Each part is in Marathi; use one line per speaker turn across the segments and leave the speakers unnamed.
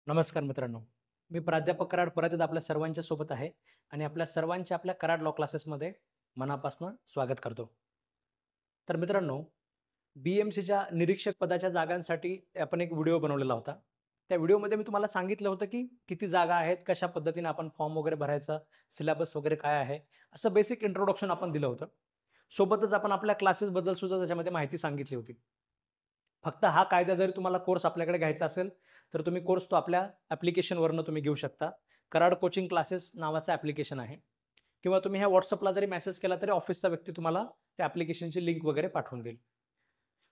नमस्कार मित्रांनो. मी प्राध्यापक कराड परत एकदा आपल्या सर्वांच्या सोबत आहे आणि आपल्या सर्वांच्या आपल्या कराड लॉ क्लासेसमध्ये मनापासून स्वागत करतो. तर मित्रांनो, बी-एम-सीच्या निरीक्षक पदाच्या जागांसाठी आपण एक व्हिडिओ बनवलेला होता. त्या व्हिडिओमध्ये मी तुम्हाला सांगितलं होतं, की किती जागा आहेत, कशा पद्धतीने आपण फॉर्म वगैरे भरायचा, सिलेबस वगैरे काय आहे, असं बेसिक इंट्रोडक्शन आपण दिलं होतं. सोबतच आपण आपल्या क्लासेसबद्दल सुद्धा त्याच्यामध्ये माहिती सांगितली होती. फक्त हा कायदा जरी तुम्हाला कोर्स आपल्याकडे घ्यायचा असेल, तर तुम्ही कोर्स तो आपल्या ॲप्लिकेशनवरनं तुम्ही घेऊ शकता. कराड कोचिंग क्लासेस नावाचं ॲप्लिकेशन आहे किंवा तुम्ही ह्या WhatsAppला जरी मेसेज केला तरी ऑफिसचा व्यक्ती तुम्हाला त्या ॲप्लिकेशनची लिंक वगैरे पाठवून देईल.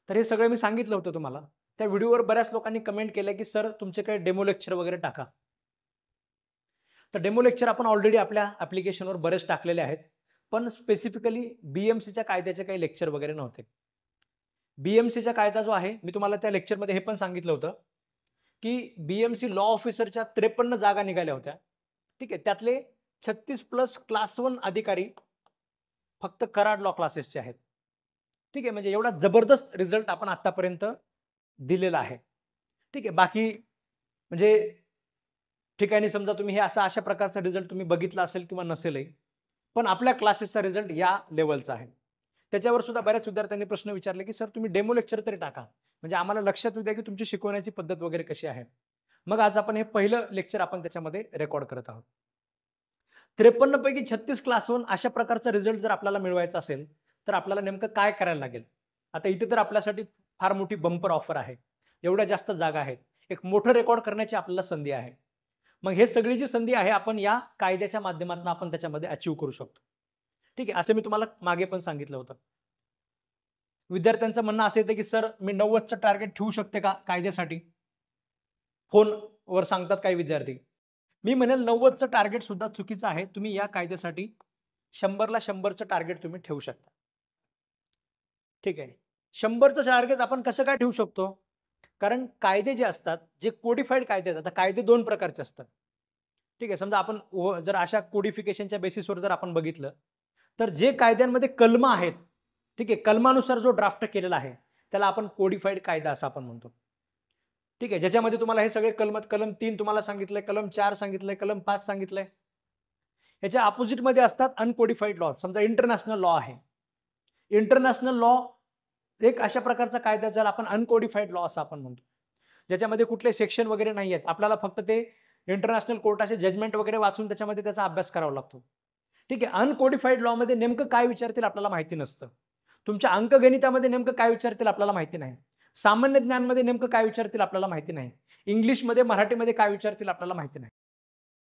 तर हे सगळं मी सांगितलं होतं तुम्हाला. त्या व्हिडिओवर बऱ्याच लोकांनी कमेंट केलं, की "सर तुमचे काही डेमो लेक्चर वगैरे टाका." तर डेमो लेक्चर आपण ऑलरेडी आपल्या ॲप्लिकेशनवर बरेच टाकलेले आहेत. पण स्पेसिफिकली बी-एम-सीच्या कायद्याचे काही लेक्चर वगैरे नव्हते. बी-एम-सीचा कायदा जो आहे, मी तुम्हाला त्या लेक्चरमध्ये हे पण सांगितलं होतं, की बी-एम-सी लॉ ऑफिसरच्या 53 जागा निघाल्या होत्या. ठीक आहे. त्यातले 36 प्लस क्लास 1 अधिकारी फक्त कराड लॉ क्लासेसचे आहेत. ठीक आहे. म्हणजे एवढा जबरदस्त रिझल्ट आपण आत्तापर्यंत दिलेला आहे. ठीक आहे. बाकी म्हणजे ठिकाणी समजा तुम्ही हे अशा प्रकारचा रिझल्ट तुम्ही बघितला असेल किंवा नसेलही. पण आपल्या क्लासेसचा रिझल्ट या लेव्हलचा आहे. त्याच्यावर सुद्धा बऱ्याच विद्यार्थ्यांनी प्रश्न विचारले, की "सर तुम्ही डेमो लेक्चर तरी टाका. म्हणजे आम्हाला लक्षात येऊ द्या, की तुमची शिकवण्याची पद्धत वगैरे कशी आहे." मग आज आपण हे पहिलं लेक्चर आपण त्याच्यामध्ये रेकॉर्ड करत आहोत. 53 पैकी 36 क्लासहून अशा प्रकारचा रिझल्ट जर आपल्याला मिळवायचा असेल, तर आपल्याला नेमकं काय करायला लागेल? आता इथे तर आपल्यासाठी फार मोठी बंपर ऑफर आहे. एवढ्या जास्त जागा आहेत. एक मोठं रेकॉर्ड करण्याची आपल्याला संधी आहे. मग हे सगळी जी संधी आहे, आपण या कायद्याच्या माध्यमातून आपण त्याच्यामध्ये अचीव्ह करू शकतो. ठीक आहे. असं मी तुम्हाला मागे पण सांगितलं होतं. विद्यार्थ्यांचं म्हणणं असं येतं, की "सर मी 90चं टार्गेट ठेवू शकते का कायद्यासाठी?" फोनवर सांगतात काही विद्यार्थी. मी म्हणेल 90चं टार्गेट सुद्धा चुकीचं आहे. तुम्ही या कायद्यासाठी 100ला 100चं टार्गेट तुम्ही ठेवू शकता. ठीक आहे. 100चं टार्गेट आपण कसं काय ठेवू शकतो? कारण कायदे जे असतात, जे कोडिफाईड कायदे आहेत. आता कायदे 2 प्रकारचे असतात. ठीक आहे. समजा आपण जर अशा कोडिफिकेशनच्या बेसिसवर जर आपण बघितलं, तर जे कायद्यांमध्ये कलमं आहेत, ठीक आहे. कलमानुसार जो ड्राफ्ट केलेला आहे, त्याला आपण कोडिफाईड कायदा असं आपण म्हणतो. ठीक आहे. ज्याच्यामध्ये तुम्हाला हे सगळे कलम 3 तुम्हाला सांगितलंय, कलम 4 सांगितलंय, कलम 5 सांगितलंय. ह्याच्या अपोझिटमध्ये असतात अनकोडिफाईड लॉ. समजा इंटरनॅशनल लॉ आहे. इंटरनॅशनल लॉ एक अशा प्रकारचा कायदा ज्याला आपण अनकोडिफाईड लॉ असं आपण म्हणतो. ज्याच्यामध्ये कुठले सेक्शन वगैरे नाही आहेत. आपल्याला फक्त ते इंटरनॅशनल कोर्टाचे जजमेंट वगैरे वाचून त्याच्यामध्ये त्याचा अभ्यास करावा लागतो. ठीक आहे. अनकोडिफाईड लॉमध्ये नेमकं काय विचारतील आपल्याला माहिती नसतं. तुमच्या अंकगणितामध्ये नेमकं काय विचारतील आपल्याला माहिती नाही. सामान्य ज्ञानमध्ये नेमकं काय विचारतील आपल्याला माहिती नाही. इंग्लिशमध्ये, मराठीमध्ये काय विचारतील आपल्याला माहिती नाही.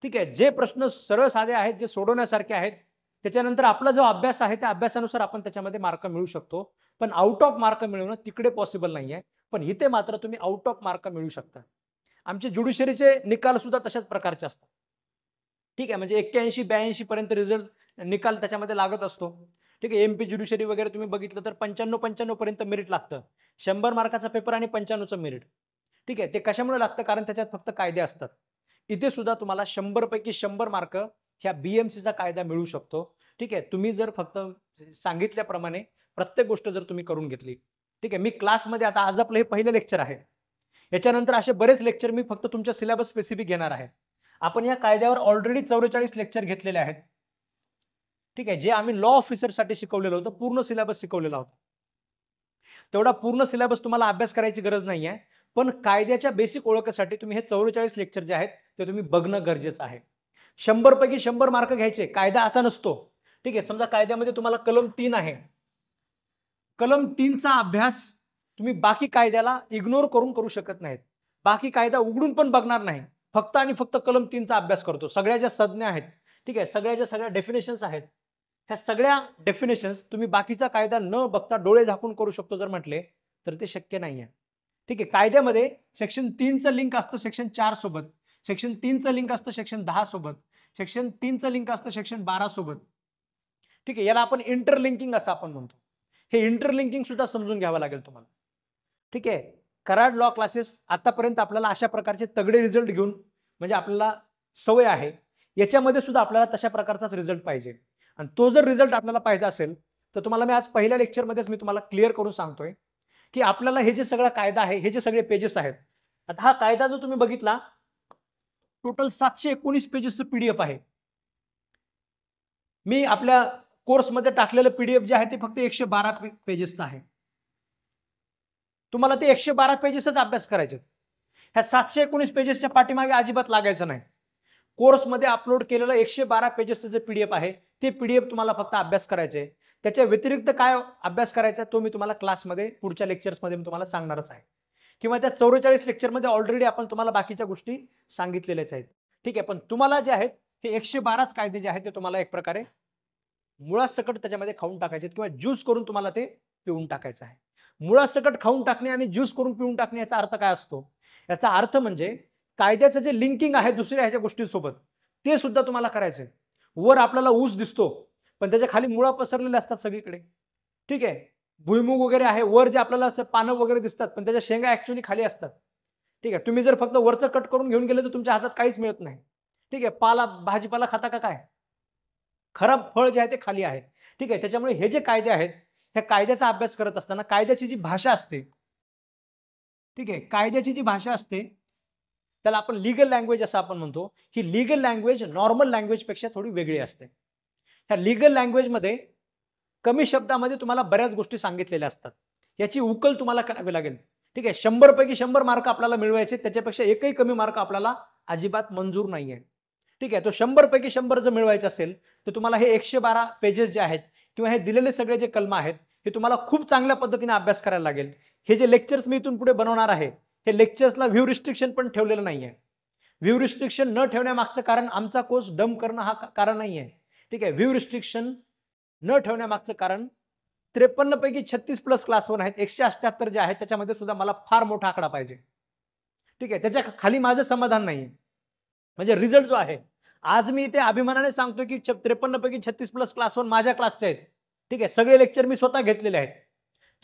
ठीक आहे. जे प्रश्न सरळ साधे आहेत, जे सोडवण्यासारखे आहेत, त्याच्यानंतर आपला जो अभ्यास आहे, त्या अभ्यासानुसार आपण त्याच्यामध्ये मार्क मिळवू शकतो. पण आउट ऑफ मार्क मिळवणं तिकडे पॉसिबल नाहीये. पण इथे मात्र तुम्ही आउट ऑफ मार्क मिळवू शकता. आमचे ज्युडिशरीचे निकाल सुद्धा तशाच प्रकारचे असतात. ठीक आहे. म्हणजे 81-82 पर्यंत रिझल्ट निकाल त्याच्यामध्ये लागत असतो. ठीक आहे. एम-पी ज्युडिशरी वगैरे तुम्ही बघितलं तर 95-95 पर्यंत मेरिट लागतं. 100 मार्काचा पेपर आणि 95चं मेरिट. ठीक आहे. ते कशामुळे लागतं? कारण त्याच्यात फक्त कायदे असतात. इथे सुद्धा तुम्हाला 100 पैकी 100 मार्क ह्या बी-एम-सीचा कायदा मिळू शकतो. ठीक आहे. तुम्ही जर फक्त सांगितल्याप्रमाणे प्रत्येक गोष्ट जर तुम्ही करून घेतली. ठीक आहे. मी क्लासमध्ये आता आज आपलं हे पहिलं लेक्चर आहे. याच्यानंतर असे बरेच लेक्चर मी फक्त तुमच्या सिलेबस स्पेसिफिक घेणार आहे. आपण या कायद्यावर ऑलरेडी 44 लेक्चर घेतलेले आहेत. ठीक आहे. जे आम्ही लॉ ऑफिसरसाठी शिकवलेलं होतं, पूर्ण सिलेबस शिकवलेला होता. तेवढा पूर्ण सिलेबस तुम्हाला अभ्यास करायची गरज नाहीये. पण कायद्याच्या बेसिक ओळखीसाठी तुम्ही हे 44 लेक्चर जे आहेत, ते तुम्ही बघणं गरजेचं आहे. 100 पैकी 100 मार्क घ्यायचे. कायदा असा नसतो. ठीक आहे. समजा कायद्यामध्ये तुम्हाला कलम 3 आहे. कलम 3चा अभ्यास तुम्ही बाकी कायद्याला इग्नोर करून करू शकत नाहीत. बाकी कायदा उघडून पण बघणार नाही. फक्त आणि फक्त कलम 3चा अभ्यास करतो. सगळ्या ज्या संज्ञा आहेत, ठीक आहे, सगळ्या ज्या डेफिनेशन्स आहेत, ह्या सगळ्या डेफिनेशन्स तुम्ही बाकीचा कायदा न बघता डोळे झाकून करू शकतो जर म्हटले, तर ते शक्य नाहीये. ठीक आहे. कायद्यामध्ये सेक्शन 3चं लिंक असतं सेक्शन 4 सोबत. सेक्शन 3चं लिंक असतं सेक्शन 10 सोबत. सेक्शन 3चं लिंक असतं सेक्शन 12 सोबत. ठीक आहे. याला आपण इंटरलिंकिंग असं आपण म्हणतो. हे इंटरलिंकिंग सुद्धा समजून घ्यावं लागेल तुम्हाला. ठीक आहे. कराड लॉ क्लासेस आतापर्यंत आपल्याला अशा प्रकारचे तगडे रिझल्ट घेऊन म्हणजे आपल्याला सवय आहे. याच्यामध्ये सुद्धा आपल्याला तशा प्रकारचाच रिझल्ट पाहिजे. आणि तो जर रिझल्ट आपल्याला पाहिजे असेल, तर तुम्हाला मी आज पहिल्या लेक्चरमध्येच मी तुम्हाला क्लिअर करून सांगतोय, की आपल्याला हे जे सगळा कायदा आहे, हे जे सगळे पेजेस आहेत. आता हा कायदा जो तुम्ही बघितला, टोटल 719 पेजेसचं पीडीएफ आहे. मी आपल्या कोर्समध्ये टाकलेलं पीडीएफ जे आहे ते फक्त 112 पेजेसचं आहे. तुम्हाला ते 112 पेजेसच अभ्यास करायचे. ह्या 719 पेजेसच्या पाठीमागे अजिबात लागायचं नाही. कोर्समध्ये अपलोड केलेलं 112 पेजेसचं जे पीडीएफ आहे ते पीडीएफ तुम्हाला फक्त अभ्यास करायचे आहे. त्याच्या व्यतिरिक्त काय अभ्यास करायचा तो मी तुम्हाला क्लासमध्ये पुढच्या लेक्चर्समध्ये मी तुम्हाला सांगणारच आहे. किंवा त्या 44 लेक्चरमध्ये ऑलरेडी आपण तुम्हाला बाकीच्या गोष्टी सांगितलेल्याच आहेत. ठीक आहे, पण तुम्हाला जे आहेत हे 112च कायदे जे आहेत ते तुम्हाला एक प्रकारे मुळासकट त्याच्यामध्ये खाऊन टाकायचे किंवा ज्यूस करून तुम्हाला ते पिऊन टाकायचं आहे. मुळासकट खाऊन टाकणे आणि ज्यूस करून पिऊन टाकणे याचा अर्थ काय असतो? याचा अर्थ म्हणजे कायद्याचं जे लिंकिंग आहे दुसऱ्या ह्याच्या गोष्टींसोबत ते सुद्धा तुम्हाला करायचंय. वर आपल्याला ऊस दिसतो पण त्याच्या खाली मुळा पसरलेले असतात सगळीकडे. ठीक आहे, भुईमुग वगैरे आहे, वर जे आपल्याला असं पानं वगैरे दिसतात पण त्याच्या शेंगा ऍक्च्युअली खाली असतात. ठीक आहे, तुम्ही जर फक्त वरचं कट करून घेऊन गेले तर तुमच्या हातात काहीच मिळत नाही. ठीक आहे, भाजीपाला खाता का काय? खराब फळ जे आहे ते खाली आहे. ठीक आहे, त्याच्यामुळे हे जे कायदे आहेत ह्या कायद्याचा अभ्यास करत असताना कायद्याची जी भाषा असते, ठीक आहे, कायद्याची जी भाषा असते त्याला आपण लीगल लँग्वेज असं आपण म्हणतो. ही लीगल लँग्वेज नॉर्मल लँग्वेजपेक्षा थोडी वेगळी असते. ह्या लीगल लँग्वेजमध्ये कमी शब्दामध्ये तुम्हाला बऱ्याच गोष्टी सांगितलेल्या असतात. याची उकल तुम्हाला करावी लागेल. ठीक आहे, 100 पैकी 100 मार्क आपल्याला मिळवायचे, त्याच्यापेक्षा एकही कमी मार्क आपल्याला अजिबात मंजूर नाहीये. ठीक आहे, तो 100 पैकी 100 जर मिळवायचा असेल तर तुम्हाला हे 112 पेजेस जे आहेत किंवा हे दिलेले सगळे जे कलम आहेत हे तुम्हाला खूप चांगल्या पद्धतीने अभ्यास करायला लागेल. हे जे लेक्चर्स मी इथून पुढे बनवणार आहे हे लेक्चर्सला व्ह्यू रिस्ट्रिक्शन पण ठेवलेलं नाहीये. व्ह्यू रिस्ट्रिक्शन न ठेवण्यामागचं कारण आमचा कोर्स डम करणं हा कारण नाहीये. ठीक आहे, व्ह्यू रिस्ट्रिक्शन न ठेवण्यामागचं कारण 53 पैकी 36 प्लस क्लास 1 आहेत, 178 जे आहेत त्याच्यामध्ये सुद्धा मला फार मोठा आकडा पाहिजे. ठीक आहे, त्याच्या खाली माझं समाधान नाहीये. म्हणजे रिझल्ट जो आहे आज मी इथे अभिमानाने सांगतो की 53 पैकी 36 प्लस क्लास 1 माझ्या क्लासचे आहेत. ठीक आहे, सगळे लेक्चर मी स्वतः घेतलेले आहेत.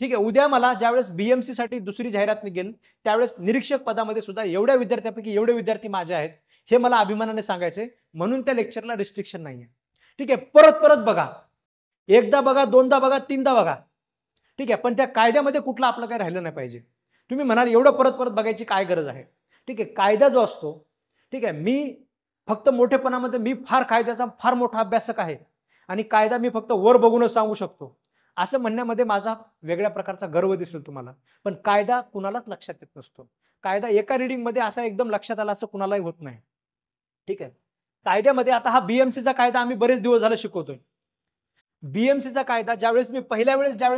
ठीक आहे, उद्या मला ज्यावेळेस बीएमसी साठी दुसरी जाहिरात निघेल त्यावेळेस निरीक्षक पदामध्ये सुद्धा एवढ्या विद्यार्थ्यांपैकी एवढे विद्यार्थी माझे आहेत हे मला अभिमानाने सांगायचे, म्हणून त्या लेक्चरला रिस्ट्रिक्शन नाहीये. ठीक आहे, परत परत बघा, एकदा बघा, दोनदा बघा, तीनदा बघा. ठीक आहे, पण त्या कायद्यामध्ये कुठलं आपलं काय राहिलं नाही पाहिजे. तुम्ही म्हणाल एवढं परत परत बघायची काय गरज आहे? ठीक आहे, कायदा जो असतो, ठीक आहे, मी फक्त मोठेपणामध्ये मी कायद्याचा फार मोठा अभ्यासक आहे आणि कायदा मी फक्त वर बघूनच सांगू शकतो असं म्हणण्यामध्ये माझा वेगळ्या प्रकारचा गर्व दिसेल तुम्हाला. पण कायदा कुणालाच लक्षात येत नसतो. कायदा एका रीडिंगमध्ये असा एकदम लक्षात आला असं कुणालाही होत नाही. ठीक आहे, कायद्यामध्ये आता हा बीएमसीचा कायदा आम्ही बरेच दिवस झाले शिकवतोय. बीएमसीचा कायदा ज्यावेळेस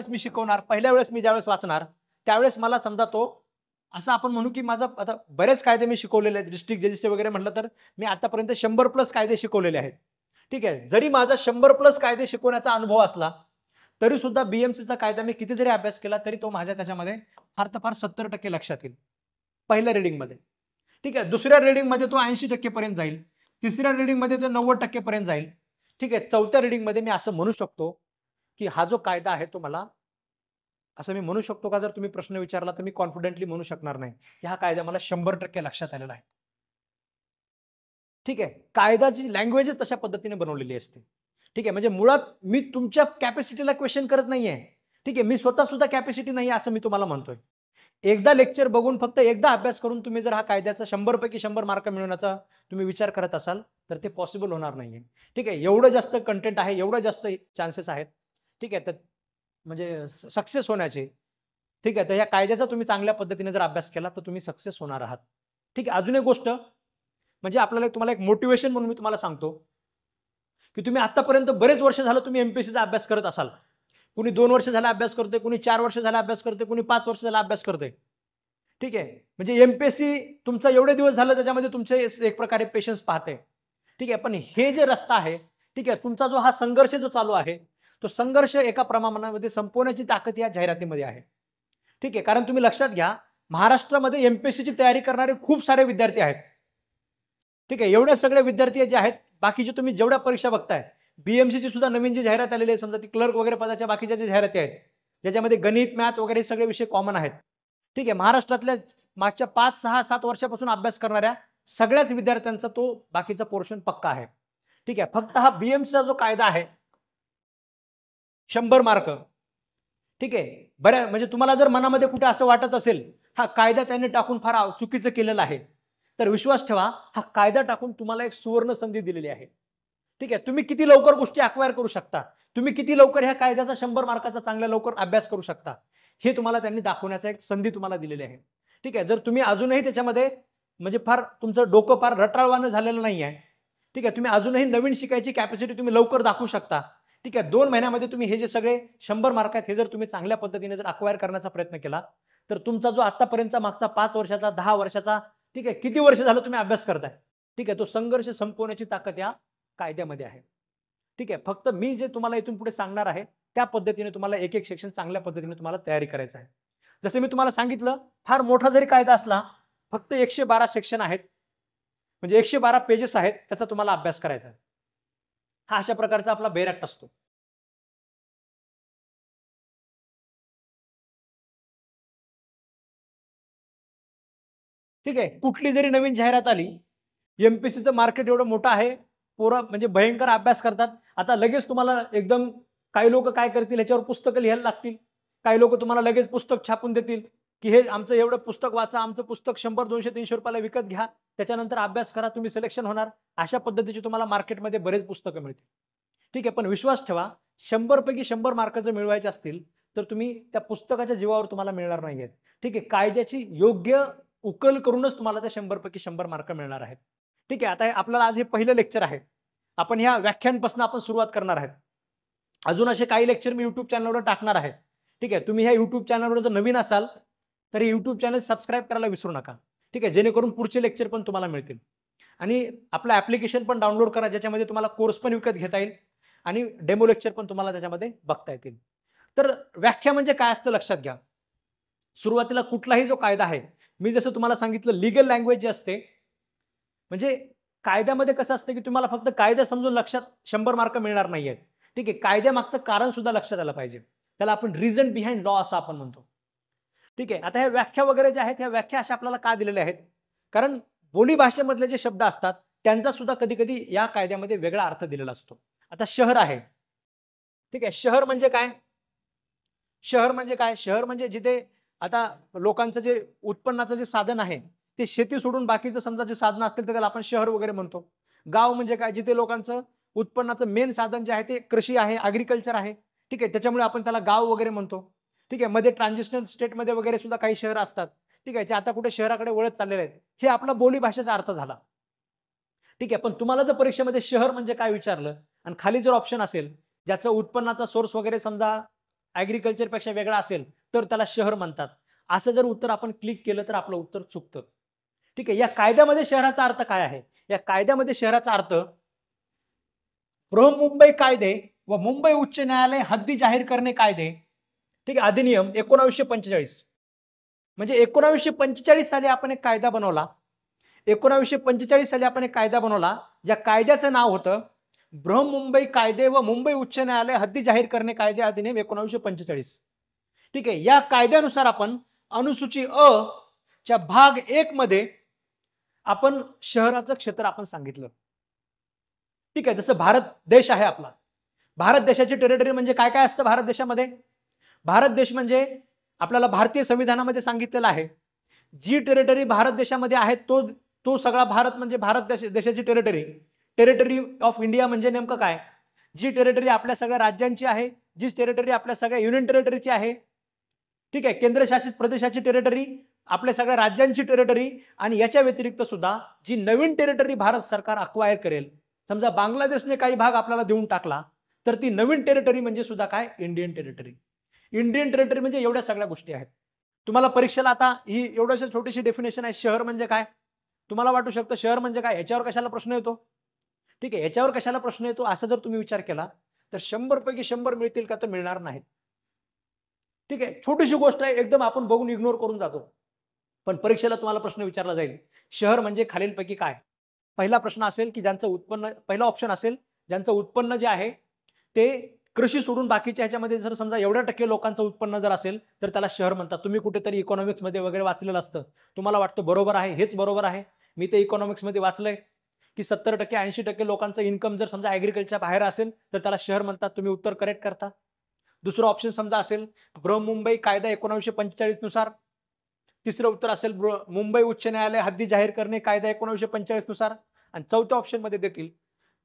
मी शिकवणार, पहिल्या वेळेस मी ज्यावेळेस वाचणार त्यावेळेस मला समजा तो असं आपण म्हणू की माझा आता बरेच कायदे मी शिकवलेले आहेत. डिस्ट्रिक्ट जजेसचे वगैरे म्हटलं तर मी आतापर्यंत 100 प्लस कायदे शिकवलेले आहेत. ठीक आहे, जरी माझा 100 प्लस कायदे शिकवण्याचा अनुभव असला तरी सुद्धा बीएमसीचा कायदा मी किती जरी अभ्यास केला तरी तो माझ्या त्याच्यामध्ये फार तर फार 70% लक्षात येईल पहिल्या रीडिंगमध्ये. ठीक आहे, दुसऱ्या रीडिंगमध्ये तो 80% पर्यंत जाईल, तिसऱ्या रीडिंगमध्ये तो 90% पर्यंत जाईल. ठीक आहे, चौथ्या रीडिंगमध्ये मी असं म्हणू शकतो की हा जो कायदा आहे तो मला असं मी म्हणू शकतो का? जर तुम्ही प्रश्न विचारला तर मी कॉन्फिडेंटली म्हणू शकणार नाही की हा कायदा मला 100% लक्षात आलेला आहे. ठीक आहे, कायद्याची लँग्वेजच तशा पद्धतीने बनवलेली असते. ठीक आहे, म्हणजे मुळात मी तुमच्या कॅपॅसिटीला क्वेश्चन करत नाहीये. ठीक आहे, मी स्वतः सुद्धा कॅपॅसिटी नाही असं मी तुम्हाला म्हणतोय. एकदा लेक्चर बघून फक्त एकदा अभ्यास करून तुम्ही जर हा कायद्याचा 100 पैकी 100 मार्क मिळवण्याचा तुम्ही विचार करत असाल तर ते पॉसिबल होणार नाहीये. ठीक आहे, एवढं जास्त कंटेंट आहे, एवढं जास्त चान्सेस आहेत. ठीक आहे, तर म्हणजे सक्सेस होण्याचे. ठीक आहे, तर या कायद्याचा तुम्ही चांगल्या पद्धतीने जर अभ्यास केला तर तुम्ही सक्सेस होणार आहात. ठीक आहे, अजून एक गोष्ट म्हणजे आपल्याला तुम्हाला एक मोटिवेशन म्हणून मी तुम्हाला सांगतो की तुम्ही आतापर्यंत बरेच वर्ष झालं तुम्ही एमपीएससीचा अभ्यास करत असाल. कुणी 2 वर्ष झाला अभ्यास करतोय, कुणी 4 वर्ष झाला अभ्यास करतोय, कुणी 5 वर्ष झाला अभ्यास करतोय. ठीक आहे, म्हणजे एमपीएससी तुमचा एवढे दिवस झालं त्याच्यामध्ये तुमचे एक प्रकारे पेशन्स पाहते. ठीक आहे, पण हे जे रस्ता आहे, ठीक आहे, तुमचा जो हा संघर्ष जो चालू आहे तो संघर्ष एका प्रमाणामध्ये संपवण्याची ताकद या जाहिरातीमध्ये आहे. ठीक आहे, कारण तुम्ही लक्षात घ्या महाराष्ट्रामध्ये एमपीएससीची तयारी करणारे खूप सारे विद्यार्थी आहेत. ठीक आहे, एवढे सगळे विद्यार्थी जे आहेत बाकीचे तुम्ही जेवढ्या परीक्षा बघताय बीएमसीची सुद्धा नवीन जी जाहिरात आलेली आहे समजा ती क्लर्क वगैरे पदाच्या बाकीच्या जे जाहिराती आहेत ज्याच्यामध्ये गणित मॅथ वगैरे सगळे विषय कॉमन आहेत. ठीक आहे, महाराष्ट्रातल्या मागच्या 5, 6, 7 वर्षापासून अभ्यास करणाऱ्या सगळ्याच विद्यार्थ्यांचा तो बाकीचा पोर्शन पक्का आहे. ठीक आहे, फक्त हा बीएमसीचा जो कायदा आहे 100 मार्क. ठीक आहे, बऱ्या म्हणजे तुम्हाला जर मनामध्ये कुठे असं वाटत असेल हा कायदा त्यांनी टाकून फार चुकीचं केलेलं आहे तर विश्वास ठेवा, हा कायदा टाकून तुम्हाला एक सुवर्ण संधी दिलेली आहे. ठीक आहे, तुम्ही किती लवकर गोष्टी अक्वायर करू शकता, तुम्ही किती लवकर ह्या कायद्याचा 100 मार्काचा चांगल्या लवकर अभ्यास करू शकता, हे तुम्हाला त्यांनी दाखवण्याचा एक संधी तुम्हाला दिलेली आहे. ठीक आहे, जर तुम्ही अजूनही त्याच्यामध्ये म्हणजे फार तुमचं डोकं फार रटाळवाणं झालेलं नाही आहे, ठीक आहे, तुम्ही अजूनही नवीन शिकायची कॅपॅसिटी तुम्ही लवकर दाखवू शकता. ठीक आहे, 2 महिन्यामध्ये तुम्ही हे जे सगळे 100 मार्क आहेत हे जर तुम्ही चांगल्या पद्धतीने जर अक्वायर करण्याचा प्रयत्न केला, तर तुमचा जो आतापर्यंतचा मागचा 5 वर्षाचा, 10 वर्षाचा, ठीक आहे, किती वर्ष झालं तुम्ही अभ्यास करताय, ठीक आहे, तो संघर्ष संपवण्याची ताकद या कायद्यामध्ये आहे. ठीक आहे, फक्त मी जे तुम्हाला इथून पुढे सांगणार आहे त्या पद्धतीने तुम्हाला एक एक सेक्शन चांगल्या पद्धतीने तुम्हाला तयारी करायचं आहे. जसं मी तुम्हाला सांगितलं, फार मोठा जरी कायदा असला, फक्त 112 सेक्शन आहेत, म्हणजे 112 पेजेस आहेत, त्याचा तुम्हाला अभ्यास करायचा आहे. हा अशा प्रकारचा आपला बेअर ॲक्ट असतो. ठीक आहे, कुठली जरी नवीन जाहिरात आली, एमपीसीचं मार्केट एवढं मोठं आहे, पोरं म्हणजे भयंकर अभ्यास करतात. आता लगेच तुम्हाला एकदम काही लोक काय करतील, ह्याच्यावर पुस्तकं लिहायला लागतील. काही लोक तुम्हाला लगेच पुस्तक छापून देतील, की हे आमचं एवढं पुस्तक वाचा, आमचं पुस्तक 100, 200, 300 रुपयाला विकत घ्या, त्याच्यानंतर अभ्यास करा, तुम्ही सिलेक्शन होणार. अशा पद्धतीची तुम्हाला मार्केटमध्ये बरेच पुस्तकं मिळतील. ठीक आहे, पण विश्वास ठेवा, 100 पैकी 100 मार्क जर मिळवायचे असतील, तर तुम्ही त्या पुस्तकाच्या जीवावर तुम्हाला मिळणार नाहीयेत. ठीक आहे, कायद्याची योग्य उकल करूनच तुम्हाला त्या 100 पैकी 100 मार्क मिळणार आहेत. ठीक आहे, आता आपल्याला आज हे पहिलं लेक्चर आहे. आपण ह्या व्याख्यानपासून आपण सुरुवात करणार आहेत. अजून असे काही लेक्चर मी YouTube चॅनलवर टाकणार आहे. ठीक आहे, तुम्ही ह्या YouTube चॅनलवर जर नवीन असाल, तर हे YouTube चॅनल सबस्क्राईब करायला विसरू नका. ठीक आहे, जेणेकरून पुढचे लेक्चर पण तुम्हाला मिळतील. आणि आपलं ॲप्लिकेशन पण डाउनलोड करा, ज्याच्यामध्ये तुम्हाला कोर्स पण विकत घेता येईल आणि डेमो लेक्चर पण तुम्हाला त्याच्यामध्ये बघता येतील. तर व्याख्या म्हणजे काय असतं लक्षात घ्या. सुरुवातीला कुठलाही जो कायदा आहे, मी जसं तुम्हाला सांगितलं, लीगल लँग्वेज जी असते, म्हणजे कायद्यामध्ये कसं असतं, की तुम्हाला फक्त कायदा समजून लक्षात 100 मार्क मिळणार नाहीयेत. ठीक आहे, कायद्यामागचं कारण सुद्धा लक्षात आलं पाहिजे. त्याला आपण रिझन बिहाइंड लॉ असं आपण म्हणतो. ठीक आहे, आता ह्या व्याख्या वगैरे ज्या आहेत, ह्या व्याख्या अशा आपल्याला का दिलेल्या आहेत? कारण बोली भाषेमधले जे शब्द असतात, त्यांचा सुद्धा कधी-कधी या कायद्यामध्ये वेगळा अर्थ दिलेला असतो. आता शहर आहे. ठीक आहे, शहर म्हणजे काय? शहर म्हणजे काय? शहर म्हणजे जिथे आता लोकांचं जे उत्पन्नाचं जे साधन आहे, ते शेती सोडून बाकीचं समजा जे साधनं असतील, तर त्याला आपण शहर वगैरे म्हणतो. गाव म्हणजे काय? जिथे लोकांचं उत्पन्नाचं मेन साधन जे आहे ते कृषी आहे, ॲग्रीकल्चर आहे. ठीक आहे, त्याच्यामुळे आपण त्याला गाव वगैरे म्हणतो. ठीक आहे, मध्ये ट्रान्झिशनल स्टेटमध्ये वगैरे सुद्धा काही शहरं असतात. ठीक आहे, जे आता कुठे शहराकडे वळत चाललेले आहेत. हे आपला बोली भाषेचा अर्थ झाला. ठीक आहे, पण तुम्हाला जर परीक्षेमध्ये शहर म्हणजे काय विचारलं आणि खाली जर ऑप्शन असेल, ज्याचं उत्पन्नाचा सोर्स वगैरे समजा ॲग्रीकल्चरपेक्षा वेगळा असेल, तर त्याला शहर म्हणतात. असं जर उत्तर आपण क्लिक केलं, तर आपलं उत्तर चुकतं. ठीक आहे, या कायद्यामध्ये शहराचा अर्थ काय आहे? या कायद्यामध्ये शहराचा अर्थ बृहन्मुंबई कायदे व मुंबई उच्च न्यायालय हद्दी जाहीर करणे कायदे, ठीक आहे, अधिनियम 1945. म्हणजे 1945 साली आपण एक कायदा बनवला. 1945 साली आपण एक कायदा बनवला, ज्या कायद्याचं नाव होतं बृहन्मुंबई कायदे व मुंबई उच्च न्यायालय हद्दी जाहीर करणे कायदे अधिनियम 1945. ठीक आहे, या कायद्यानुसार आपण अनुसूची अ च्या भाग 1 मध्ये आपण शहराचं क्षेत्र आपण सांगितलं. ठीक आहे, जसं भारत देश आहे आपला. भारत देशाची टेरिटरी म्हणजे काय काय असतं भारत देशामध्ये? भारत देश म्हणजे आपल्याला भारतीय संविधानामध्ये सांगितलेलं आहे, जी टेरिटरी भारत देशामध्ये आहे तो तो सगळा भारत म्हणजे भारत देशाची टेरिटरी. टेरिटरी ऑफ इंडिया म्हणजे नेमकं काय? जी टेरिटरी आपल्या सगळ्या राज्यांची आहे, जी टेरिटरी आपल्या सगळ्या युनियन टेरिटरीची आहे. ठीक आहे, केंद्रशासित प्रदेशाची टेरिटरी, आपल्या सगळ्या राज्यांची टेरिटरी आणि याच्या व्यतिरिक्त सुद्धा जी नवीन टेरिटरी भारत सरकार अक्वायर करेल, समजा बांगलादेशने काही भाग आपल्याला देऊन टाकला, तर ती नवीन टेरिटरी म्हणजे सुद्धा काय? Indian territory. इंडियन टेरिटरी म्हणजे एवढ्या सगळ्या गोष्टी आहेत. तुम्हाला परीक्षेला आता ही एवढीशी छोटीशी डेफिनेशन आहे, शहर म्हणजे काय? तुम्हाला वाटू शकतं शहर म्हणजे काय? याच्यावर कशाला प्रश्न येतो? ठीक आहे, याच्यावर कशाला प्रश्न येतो असा जर तुम्ही विचार केला, तर 100 पैकी 100 मिळतील का? तर मिळणार नाहीत. ठीक आहे, छोटीशी गोष्ट आहे, एकदम आपण बघून इग्नोर करून जातो. पण परीक्षेला तुम्हाला प्रश्न विचारला जाईल, शहर म्हणजे खालीलपैकी काय? पहिला प्रश्न असेल, की ज्यांचं उत्पन्न, पहिला ऑप्शन असेल, ज्यांचं उत्पन्न जे आहे ते कृषी सोडून बाकीच्या ह्याच्यामध्ये जर समजा एवढ्या टक्के लोकांचं उत्पन्न जर असेल, तर त्याला शहर म्हणतात. तुम्ही कुठेतरी इकॉनॉमिक्समध्ये वगैरे वाचलेलं असतं. तुम्हाला वाटतं बरोबर आहे, हेच बरोबर आहे. मी ते इकॉनॉमिक्समध्ये वाचलंय, की 70% 80% लोकांचं इन्कम जर समजा ॲग्रीकल्चर बाहेर असेल, तर त्याला शहर म्हणतात. तुम्ही उत्तर करेक्ट करता. दुसरं ऑप्शन समजा असेल, बृहन्मुंबई कायदा 1945 नुसार तिसरं उत्तर असेल मुंबई उच्च न्यायालय हद्दी जाहीर करणे कायदा 1945 नुसार, आणि चौथ्या ऑप्शन मध्ये देतील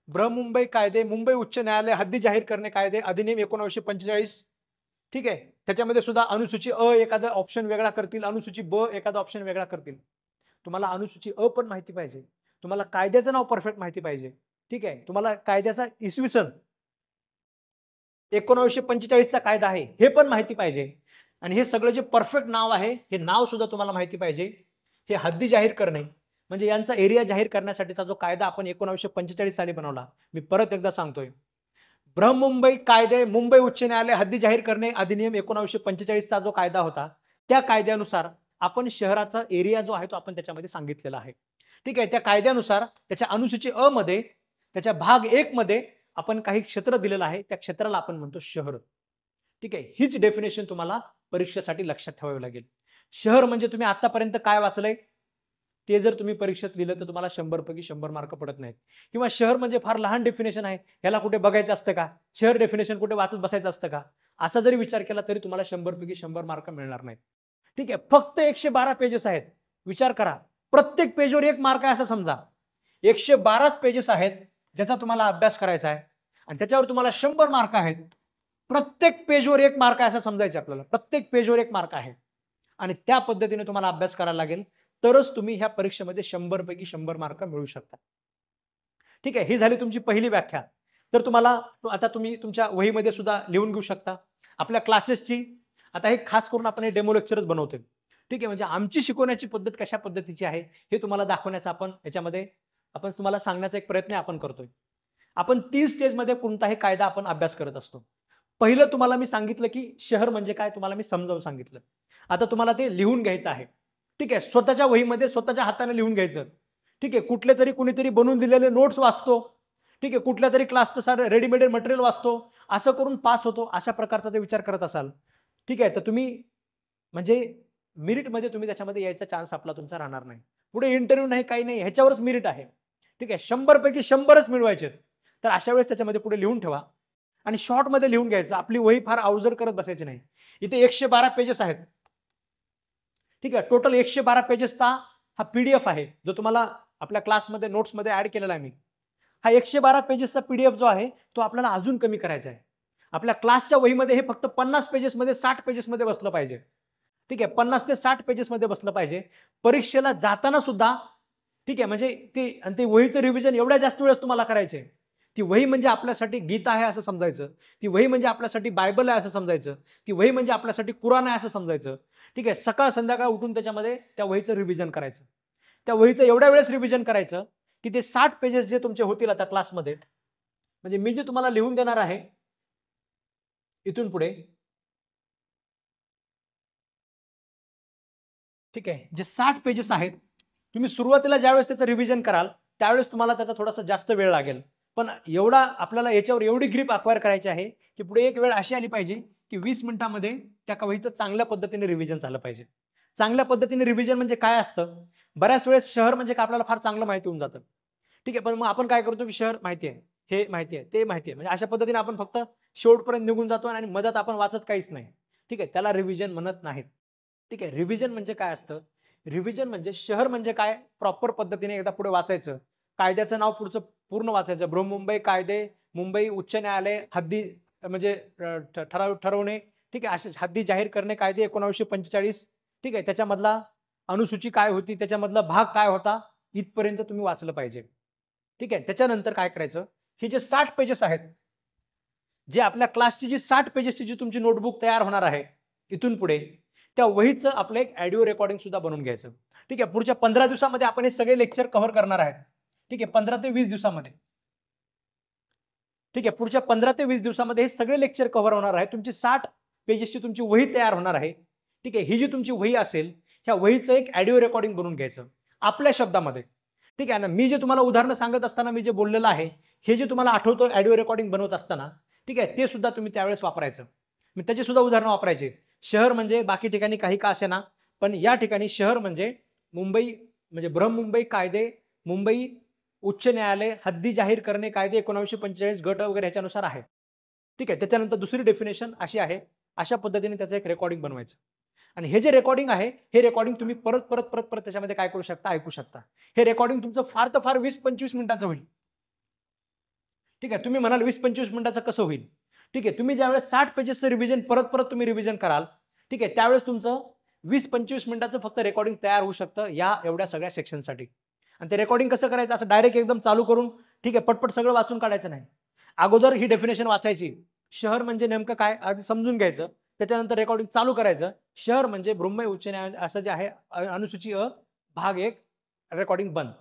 बृहमुंबई कायदे मुंबई उच्च न्यायालय हद्दी जाहीर करणे कायदे अधिनियम 1945. ठीक आहे, त्याच्यामध्ये सुद्धा अनुसूची अ एखादा ऑप्शन वेगळा करतील, अनुसूची ब एखादा ऑप्शन वेगळा करतील. तुम्हाला अनुसूची अ पण माहिती पाहिजे, तुम्हाला कायद्याचं नाव परफेक्ट माहिती पाहिजे. ठीक आहे, तुम्हाला कायद्याचा इसवी सन 1945 चा कायदा आहे हे पण माहिती पाहिजे, आणि हे सगळं जे परफेक्ट नाव आहे हे नाव सुद्धा तुम्हाला माहिती पाहिजे. हे हद्दी जाहीर करणे म्हणजे यांचा एरिया जाहीर करण्यासाठीचा जो कायदा आपण 1945 साली बनवला, मी परत एकदा सांगतोय, बृहमुंबई कायदे मुंबई उच्च न्यायालय हद्दी जाहीर करणे अधिनियम 1945 चा जो कायदा होता, त्या कायद्यानुसार आपण शहराचा एरिया जो आहे तो आपण त्याच्यामध्ये सांगितलेला आहे. ठीक आहे, त्या कायद्यानुसार त्याच्या अनुसूची अ मध्ये त्याच्या भाग 1 मध्ये आपण काही क्षेत्र दिलेलं आहे, त्या क्षेत्राला आपण म्हणतो शहर. ठीक आहे, हीच डेफिनेशन तुम्हाला परीक्षेसाठी लक्षात ठेवावी लागेल. शहर म्हणजे तुम्ही आतापर्यंत काय वाचलंय ते जर तुम्ही परीक्षेत लिहिलं तर तुम्हाला 100 पैकी 100 मार्क पडत नाहीत. किंवा शहर म्हणजे फार लहान डेफिनेशन आहे, ह्याला कुठे बघायचं असतं का, शहर डेफिनेशन कुठे वाचत बसायचं असतं का, असा जरी विचार केला तरी तुम्हाला 100 पैकी 100 मार्क मिळणार नाहीत. ठीक आहे, फक्त 112 पेजेस आहेत. विचार करा, प्रत्येक पेजवर 1 मार्क आहे असं समजा. 112 पेजेस आहेत ज्याचा तुम्हाला अभ्यास करायचा आहे, आणि त्याच्यावर तुम्हाला 100 मार्क आहेत. प्रत्येक पेजवर 1 मार्क आहे असं समजायचं आपल्याला, प्रत्येक पेजवर 1 मार्क आहे, आणि त्या पद्धतीने तुम्हाला अभ्यास करायला लागेल, तरच तुम्ही ह्या परीक्षेमध्ये 100 पैकी 100 मार्क मिळवू शकता. ठीक आहे, ही झाली तुमची पहिली व्याख्या. तर तुम्हाला आता तुम्ही तुमच्या वहीमध्ये सुद्धा लिहून घेऊ शकता आपल्या क्लासेसची. आता हे खास करून आपण हे डेमो लेक्चरच बनवतोय. ठीक आहे, म्हणजे आमची शिकवण्याची पद्धत कशा पद्धतीची आहे हे तुम्हाला दाखवण्याचा आपण याच्यामध्ये आपण तुम्हाला सांगण्याचा एक प्रयत्न आपण करतोय. आपण 3 स्टेजमध्ये कोणताही कायदा आपण अभ्यास करत असतो. पहिलं तुम्हाला मी सांगितलं की शहर म्हणजे काय, तुम्हाला मी समजावून सांगितलं. आता तुम्हाला ते लिहून घ्यायचं आहे. ठीक आहे, स्वतःच्या वहीमध्ये स्वतःच्या हाताने लिहून घ्यायचं. ठीक आहे, कुठले तरी कुणीतरी बनवून दिलेले नोट्स वाचतो. ठीक आहे, कुठल्या तरी क्लासचं सारं रेडीमेड मटेरियल वाचतो, असं करून पास होतो, अशा प्रकारचा ते विचार करत असाल. ठीक आहे, तर तुम्ही म्हणजे मेरिटमध्ये तुम्ही त्याच्यामध्ये यायचा चान्स आपला तुमचा राहणार नाही. पुढे इंटरव्ह्यू नाही, काही नाही, ह्याच्यावरच मेरिट आहे. ठीक आहे, 100 पैकी 100च मिळवायचे. तर अशा वेळेस त्याच्यामध्ये पुढे लिहून ठेवा, आणि शॉर्टमध्ये लिहून घ्यायचं. आपली वही फार अवजड करत बसायची नाही. इथे 112 पेजेस आहेत. ठीक आहे, टोटल 112 पेजेसचा हा पीडीएफ आहे, जो तुम्हाला आपल्या क्लासमध्ये नोट्समध्ये ऍड केलेला आहे मी. हा 112 पेजेसचा पीडीएफ जो आहे तो आपल्याला अजून कमी करायचा आहे. आपल्या क्लासच्या वहीमध्ये हे फक्त 50 पेजेसमध्ये 60 पेजेसमध्ये बसलं पाहिजे. ठीक आहे, 50 ते 60 पेजेसमध्ये बसलं पाहिजे. परीक्षेला जाताना सुद्धा ठीक आहे, म्हणजे ते वहीचं रिव्हिजन एवढ्या जास्त वेळेस तुम्हाला करायचे. ती वही म्हणजे आपल्यासाठी गीता आहे असं समजायचं, ती वही म्हणजे आपल्यासाठी बायबल आहे असं समजायचं, ती वही म्हणजे आपल्यासाठी कुराण आहे असं समजायचं. ठीक आहे, सकाळ संध्याकाळ उठून त्याच्यामध्ये त्या वहीचं रिव्हिजन करायचं. त्या वहीचं एवढ्या वेळेस रिव्हिजन करायचं की ते 60 पेजेस जे तुमचे होतील आता क्लासमध्ये, म्हणजे मी जे तुम्हाला लिहून देणार आहे इथून पुढे, ठीक आहे, जे 60 पेजेस आहेत, तुम्ही सुरुवातीला ज्यावेळेस त्याचं रिव्हिजन कराल त्यावेळेस तुम्हाला त्याचा थोडासा जास्त वेळ लागेल. पण एवढा आपल्याला याच्यावर एवढी ग्रीप अक्वायर करायची आहे की पुढे एक वेळ अशी आली पाहिजे की 20 मिनिटांमध्ये त्या वहीचं चांगल्या पद्धतीने रिव्हिजन झालं पाहिजे. चांगल्या पद्धतीने रिव्हिजन म्हणजे काय असतं, बऱ्याच वेळेस शहर म्हणजे काय आपल्याला फार चांगलं माहिती होऊन जातं. ठीक आहे, पण मग आपण काय करतो की शहर माहिती आहे, हे माहिती आहे, ते माहिती आहे, म्हणजे अशा पद्धतीने आपण फक्त शेवटपर्यंत निघून जातो आणि मदत आपण वाचत काहीच नाही. ठीक आहे, त्याला रिव्हिजन म्हणत नाहीत. ठीक आहे, रिव्हिजन म्हणजे काय असतं, रिव्हिजन म्हणजे शहर म्हणजे काय प्रॉपर पद्धतीने एकदा पुढे वाचायचं, कायद्याचं नाव पुढचं पूर्ण वाचायचं. बृहमुंबई कायदे मुंबई उच्च न्यायालय हद्दी म्हणजे ठरवणे. ठीक आहे, असे हद्दी जाहीर करणे कायदे 1945. ठीक आहे, त्याच्यामधला अनुसूची काय होती, त्याच्यामधला भाग काय होता, इथपर्यंत तुम्ही वाचलं पाहिजे. ठीक आहे, त्याच्यानंतर काय करायचं, हे जे 60 पेजेस आहेत, जे आपल्या क्लासची जी 60 पेजेसची जी तुमची नोटबुक तयार होणार आहे इथून पुढे, त्या वहीचं आपलं एक ऑडिओ रेकॉर्डिंग सुद्धा बनवून घ्यायचं. ठीक आहे, पुढच्या 15 दिवसामध्ये आपण हे सगळे लेक्चर कव्हर करणार आहेत. ठीक आहे, 15 ते 20 दिवसामध्ये. ठीक आहे, पुढच्या 15 ते 20 दिवसामध्ये हे सगळे लेक्चर कव्हर होणार आहे. तुमची 60 पेजेसची तुमची वही तयार होणार आहे. ठीक आहे, ही जी तुमची वही असेल ह्या वहीचं एक ऑडिओ रेकॉर्डिंग बनवून घ्यायचं आपल्या शब्दामध्ये. ठीक आहे ना, मी जे तुम्हाला उदाहरणं सांगत असताना मी जे बोललेलं आहे, हे जे तुम्हाला आठवतं ऑडिओ रेकॉर्डिंग बनवत असताना, ठीक आहे, ते सुद्धा तुम्ही त्यावेळेस वापरायचं. मी त्याचे सुद्धा उदाहरणं वापरायचे. शहर म्हणजे बाकी ठिकाणी काही का असेना, पण या ठिकाणी शहर म्हणजे मुंबई म्हणजे बृहमुंबई कायदे मुंबई उच्च न्यायालय हद्दी जाहीर करणे कायदे 1945 गट वगैरे ह्याच्यानुसार आहे. ठीक आहे, त्याच्यानंतर दुसरी डेफिनेशन अशी आहे, अशा पद्धतीने त्याचं एक रेकॉर्डिंग बनवायचं. आणि हे जे रेकॉर्डिंग आहे हे रेकॉर्डिंग तुम्ही परत परत परत परत त्याच्यामध्ये काय करू शकता, ऐकू शकता. हे रेकॉर्डिंग तुमचं फार तर फार 20-25 मिनिटाचं होईल. ठीक आहे. तुम्ही म्हणाल 20-25 मिनिटाचं कसं होईल? ठीक आहे. तुम्ही ज्यावेळेस 60 पेजेसचं रिव्हिजन परत परत तुम्ही रिव्हिजन कराल, ठीक आहे, त्यावेळेस तुमचं 20-25 मिनिटाचं फक्त रेकॉर्डिंग तयार होऊ शकतं या एवढ्या सगळ्या सेक्शनसाठी. आणि ते रेकॉर्डिंग कसं करायचं, असं डायरेक्ट एकदम चालू करून ठीक आहे पटपट सगळं वाचून काढायचं नाही. अगोदर ही डेफिनेशन वाचायची. शहर म्हणजे नेमकं काय आधी समजून घ्यायचं. त्याच्यानंतर रेकॉर्डिंग चालू करायचं. शहर म्हणजे मुंबई उच्च न्यायालय असं जे आहे अनुसूची अ भाग 1 रेकॉर्डिंग बंद.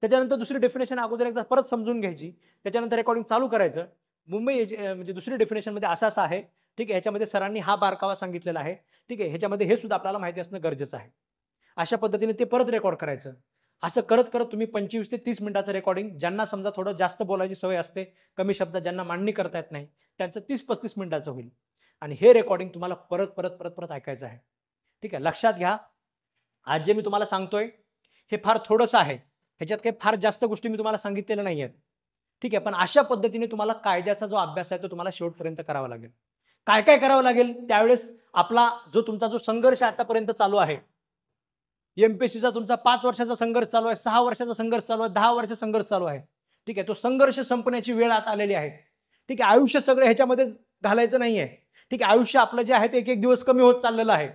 त्याच्यानंतर दुसरी डेफिनेशन अगोदर एकदा परत समजून घ्यायची. त्याच्यानंतर रेकॉर्डिंग चालू करायचं. मुंबई म्हणजे दुसरी डेफिनेशनमध्ये असं आहे. ठीक आहे. ह्याच्यामध्ये सरांनी हा बारकावा सांगितलेला आहे. ठीक आहे. ह्याच्यामध्ये हे सुद्धा आपल्याला माहिती असणं गरजेचं आहे. अशा पद्धतीने ते परत रेकॉर्ड करायचं. असं करत करत तुम्ही 25 ते 30 मिनिटाचं रेकॉर्डिंग, ज्यांना समजा थोडं जास्त बोलायची सवय असते, कमी शब्दात ज्यांना मांडणी करता येत नाही, त्यांचं 30-35 मिनिटाचं होईल. आणि हे रेकॉर्डिंग तुम्हाला परत परत परत परत ऐकायचं आहे. ठीक आहे. लक्षात घ्या, आज जे मी तुम्हाला सांगतोय हे फार थोडंसं आहे. ह्याच्यात काही फार जास्त गोष्टी मी तुम्हाला सांगितलेल्या नाही आहेत. ठीक आहे. पण अशा पद्धतीने तुम्हाला कायद्याचा जो अभ्यास आहे तो तुम्हाला शेवटपर्यंत करावा लागेल. काय काय करावं लागेल त्यावेळेस, आपला जो तुमचा जो संघर्ष आतापर्यंत चालू आहे, एमपीएससीचा तुमचा 5 वर्षाचा संघर्ष चालू आहे, 6 वर्षाचा संघर्ष चालू आहे, 10 वर्षाचा संघर्ष चालू आहे. ठीक आहे. तो संघर्ष संपण्याची वेळ आता आलेली आहे. ठीक आहे. आयुष्य सगळं ह्याच्यामध्ये घालायचं नाहीये. ठीक आहे. आयुष्य आपलं जे आहे ते एक एक दिवस कमी होत चाललेलं आहे.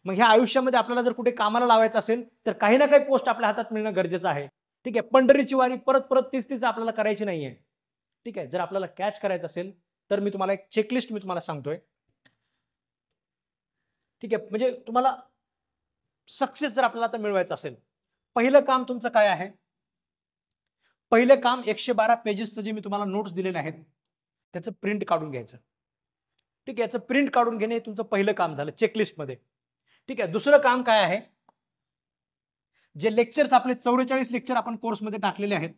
मग ह्या आयुष्यामध्ये आपल्याला जर कुठे कामाला लावायचं असेल तर काही ना काही पोस्ट आपल्या हातात मिळणं गरजेचं आहे. ठीक आहे. पंढरीची वारी परत परत तीच तीच आपल्याला करायची नाहीये. ठीक आहे. जर आपल्याला कॅच करायचं असेल तर मी तुम्हाला एक चेकलिस्ट मी तुम्हाला सांगतोय. ठीक आहे. म्हणजे तुम्हाला सक्सेस जर आपल्याला आता मिळवायचं असेल, पहिलं काम तुमचं काय आहे? पहिलं काम 112 पेजेसचं जे मी तुम्हाला नोट्स दिलेले आहेत त्याचं प्रिंट काढून घ्यायचं. ठीक आहे. याचं प्रिंट काढून घेणे हे तुमचं पहिलं काम झालं चेकलिस्टमध्ये. ठीक आहे. दुसरं काम काय आहे? जे लेक्चर्स आपले 44 लेक्चर आपण कोर्समध्ये टाकलेले आहेत,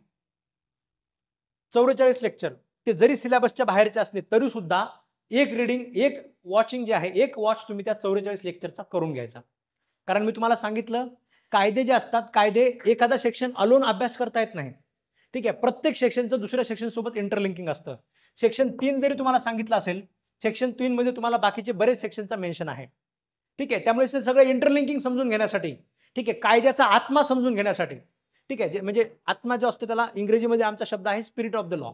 44 लेक्चर ते जरी सिलेबसच्या बाहेरचे असले तरी सुद्धा एक रीडिंग, एक वॉचिंग जे आहे, एक वॉच तुम्ही त्या 44 लेक्चरचा करून घ्यायचा. कारण मी तुम्हाला सांगितलं, कायदे जे असतात, कायदे एखादा सेक्शन अलोन अभ्यास करता येत नाही. ठीक आहे. प्रत्येक सेक्शनचं दुसऱ्या सेक्शन सोबत इंटरलिंकिंग असतं. सेक्शन 3 जरी तुम्हाला सांगितलं असेल, सेक्शन 3 मध्ये तुम्हाला बाकीचे बरेच सेक्शनचा मेन्शन आहे. ठीक आहे. त्यामुळे ते सगळं इंटरलिंकिंग समजून घेण्यासाठी, ठीक आहे, कायद्याचा आत्मा समजून घेण्यासाठी, ठीक आहे, जे म्हणजे आत्मा जो असतो त्याला इंग्रजीमध्ये आमचा शब्द आहे स्पिरिट ऑफ द लॉ.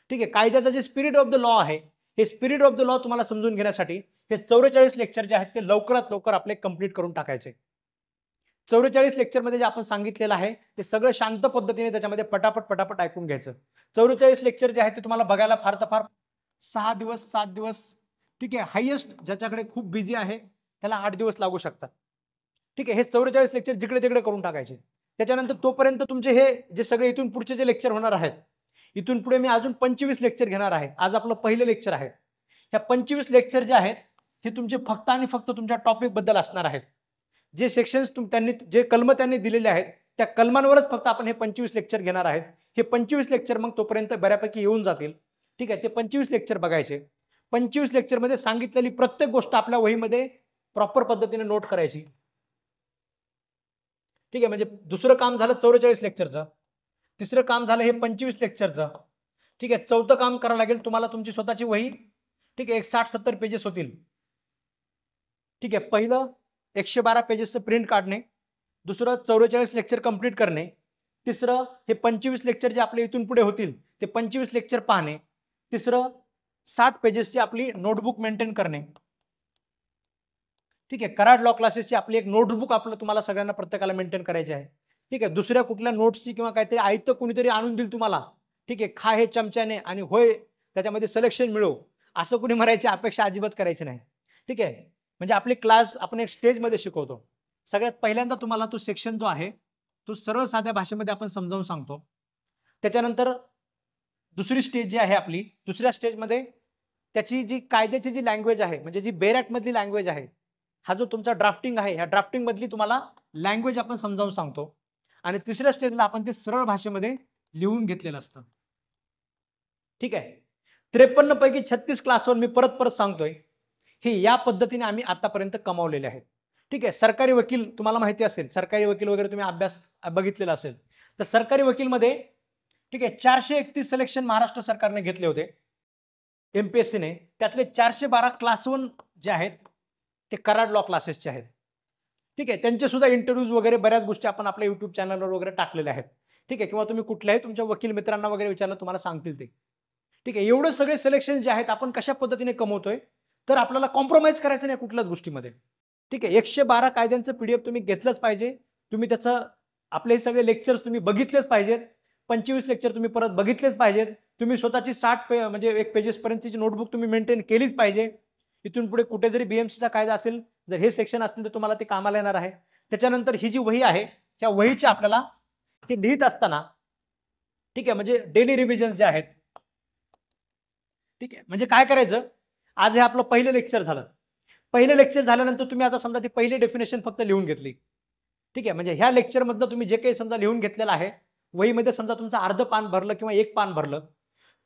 ठीक आहे. कायद्याचा जे स्पिरिट ऑफ द लॉ आहे, हे स्पिरिट ऑफ द लॉ तुम्हाला समजून घेण्यासाठी हे 44 लेक्चर जे आहेत ते लवकरात लवकर आपले कंप्लीट करून टाकायचे. 44 लेक्चरमध्ये जे आपण सांगितलेलं आहे ते सगळं शांत पद्धतीने त्याच्यामध्ये पटापट पटापट ऐकून घ्यायचं. 44 लेक्चर जे आहेत ते तुम्हाला बघायला फार तर फार 6 दिवस 7 दिवस, ठीक आहे, हायेस्ट ज्याच्याकडे खूप बिझी आहे त्याला 8 दिवस लागू शकतात. ठीक आहे. हे 44 लेक्चर जिकडे तिकडे करून टाकायचे. त्याच्यानंतर तोपर्यंत तुमचे हे जे सगळे इथून पुढचे जे लेक्चर होणार आहेत, इथून पुढे मी अजून 25 लेक्चर घेणार आहे. आज आपलं पहिलं लेक्चर आहे. ह्या 25 लेक्चर जे आहेत हे तुमचे फक्त आणि फक्त तुमच्या टॉपिक बद्दल असणार आहेत. जे सेक्शन्स त्यांनी जे कलम त्यांनी दिलेले आहेत त्या कलमांवरच फक्त आपण हे 25 लेक्चर घेणार आहेत. हे 25 लेक्चर मग तोपर्यंत बऱ्यापैकी येऊन जातील. ठीक आहे. ते 25 लेक्चर बघायचे. 25 लेक्चरमध्ये सांगितलेली प्रत्येक गोष्ट आपल्या वहीमध्ये प्रॉपर पद्धतीने नोट करायची. ठीक आहे. म्हणजे दुसरं काम झालं 44 लेक्चरचं. तिसरं काम झालं हे 25 लेक्चरचं. ठीक आहे. चौथं काम करावं लागेल तुम्हाला तुमची स्वतःची वही. ठीक आहे. एक 60-70 पेजेस होतील. ठीक आहे. पहिलं 112 पेजेसचं प्रिंट काढणे. दुसरं 44 लेक्चर कंप्लीट करणे. तिसरं हे 25 लेक्चर जे आपले इथून पुढे होतील ते 25 लेक्चर पाहणे. तिसरं 60 पेजेसची आपली नोटबुक मेंटेन करणे. ठीक आहे. कराड लॉ क्लासेसची आपली एक नोटबुक आपलं तुम्हाला सगळ्यांना प्रत्येकाला मेंटेन करायची आहे. ठीक आहे. दुसऱ्या कुठल्या नोट्सची किंवा काहीतरी आयतं कुणीतरी आणून देईल तुम्हाला. ठीक आहे. खा हे चमच्याने आणि होय त्याच्यामध्ये सिलेक्शन मिळव असं कुणी म्हणायची अपेक्षा अजिबात करायची नाही. ठीक आहे. म्हणजे आपली क्लास आपण एक स्टेजमध्ये शिकवतो. सगळ्यात पहिल्यांदा तुम्हाला तो सेक्शन जो आहे तो सरळ साध्या भाषेमध्ये आपण समजावून सांगतो. त्याच्यानंतर दुसरी स्टेज जी आहे आपली, दुसऱ्या स्टेजमध्ये त्याची जी कायद्याची जी लँग्वेज आहे म्हणजे जी बेरॅट मधली लँग्वेज आहे, हा जो तुमचा ड्राफ्टिंग आहे ह्या ड्राफ्टिंग मधली तुम्हाला लँग्वेज आपण समजावून सांगतो. आणि तिसऱ्या स्टेजला आपण ते सरळ भाषेमध्ये लिहून घेतलेलं असतं. ठीक आहे. 53 पैकी 36 क्लासवर मी परत परत सांगतोय हे या पद्धतीने आम्ही आतापर्यंत कमावलेले आहेत. ठीक आहे. सरकारी वकील तुम्हाला माहिती असेल, सरकारी वकील वगैरे तुम्ही अभ्यास बघितलेला असेल तर सरकारी वकीलमध्ये ठीक आहे 431 सिलेक्शन महाराष्ट्र सरकारने घेतले होते एमपीएससीने. त्यातले 412 क्लास 1 जे आहेत ते कराड लॉ क्लासेसचे आहेत. ठीक आहे, त्यांचे सुद्धा इंटरव्ह्यूज वगैरे बऱ्याच गोष्टी आपण आपल्या YouTube चॅनलवर वगैरे टाकलेल्या आहेत. ठीक आहे, किंवा तुम्ही कुठल्याही तुमच्या वकील मित्रांना वगैरे विचारलं तुम्हाला सांगतील ते. ठीक आहे, एवढे सगळे सिलेक्शन जे आहेत आपण कशा पद्धतीने कमवतोय, तर आपल्याला कॉम्प्रोमाईज करायचं नाही कुठल्याच गोष्टीमध्ये. ठीक आहे, 112 कायद्यांचं PDF तुम्ही घेतलंच पाहिजे. तुम्ही त्याचं आपले हे सगळे लेक्चर्स तुम्ही बघितलेच पाहिजेत. 25 लेक्चर तुम्ही परत बघितलेच पाहिजेत. तुम्ही स्वतःची 60 म्हणजे 1 पेजेसपर्यंतची नोटबुक तुम्ही मेंटेन केलीच पाहिजे. इथून पुढे कुठे जरी BMCचा कायदा असेल, जर हे सेक्शन असतील तर तुम्हाला ते कामाला येणार आहे. त्याच्यानंतर ही जी वही आहे, त्या वहीची आपल्याला हे लिहित असताना ठीक आहे, म्हणजे डेली रिव्हिजन जे आहेत, ठीक आहे, म्हणजे काय करायचं, आज हे आपलं पहिलं लेक्चर झालं. पहिलं लेक्चर झाल्यानंतर तुम्ही आता समजा ती पहिली डेफिनेशन फक्त लिहून घेतली. ठीक आहे, म्हणजे ह्या लेक्चरमधनं तुम्ही जे काही समजा लिहून घेतलेलं आहे, वहीमध्ये समजा तुमचं अर्ध पान भरलं किंवा 1 पान भरलं.